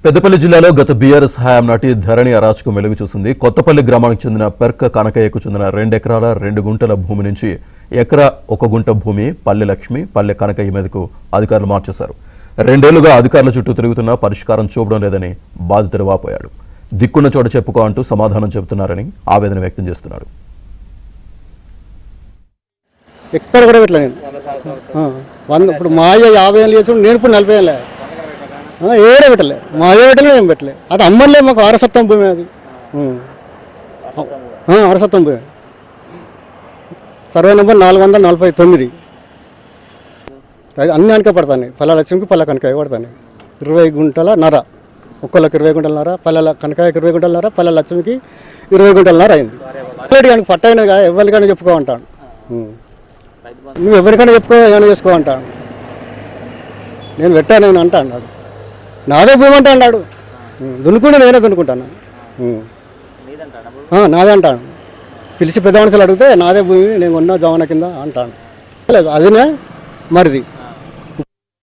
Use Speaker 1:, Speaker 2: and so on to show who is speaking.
Speaker 1: పెద్దపల్లి జిల్లాలో గత బీఆర్ఎస్ హయాం నాటి ధరణి అరాచకం వెలుగు చూసింది. కొత్తపల్లి గ్రామానికి చెందిన పెర్క కనకయ్యకు చెందిన 2 ఎకరాల 2 గుంటల భూమి నుంచి ఎకరా 1 గుంట భూమి పల్లె లక్ష్మి, పల్లె కనకయ్య మీదకు అధికారులు మార్చేశారు. 2 ఏళ్లుగా అధికారుల చుట్టూ తిరుగుతున్నా పరిష్కారం చూపడం లేదని బాధితుడు వాపోయాడు. దిక్కున్న చోట చెప్పుకో అంటూ సమాధానం చెబుతున్నారని ఆవేదన వ్యక్తం చేస్తున్నాడు.
Speaker 2: ఎక్కడ కూడా పెట్టలే నేను ఇప్పుడు మా అయ్య 50 ఏళ్ళు చేసి నేను ఇప్పుడు 40 ఏళ్ళే ఏడే పెట్టలే, మా అయ్య పెట్టలే, నేను పెట్టలే. అది అమ్మలే, మాకు వారసత్వం భూమి, అది వారసత్వం భూమి. Survey number 449. అన్ని అనక పడతాయి. పల్లె లక్ష్మికి పల్లె కనకాయ పడతాయి. 20 గుంటల నర, ఒక్కళ్ళకి 20 గుంటల నర, పల్లె కనకాయకి 20 గుంటల నర, పల్లె లక్ష్మికి 20 గుంటల నర అయింది. కానీ పట్టయినగా ఎవరికైనా చెప్పుకో అంటాను. నువ్వు ఎవరికైనా చెప్పుకో, ఏమైనా చేసుకో అంటాను. నేను పెట్టాను, నేను అంటా అన్నాడు. నాదే భూమి అంటే అన్నాడు. దున్నుకుంటే నేనే దున్నుకుంటాను. నాదే అంటాను. పిలిచి పెద్ద మనుషులు అడిగితే నాదే భూమి, నేను కొన్నా జవాన కింద అంటాను. లేదు అదినే మరిది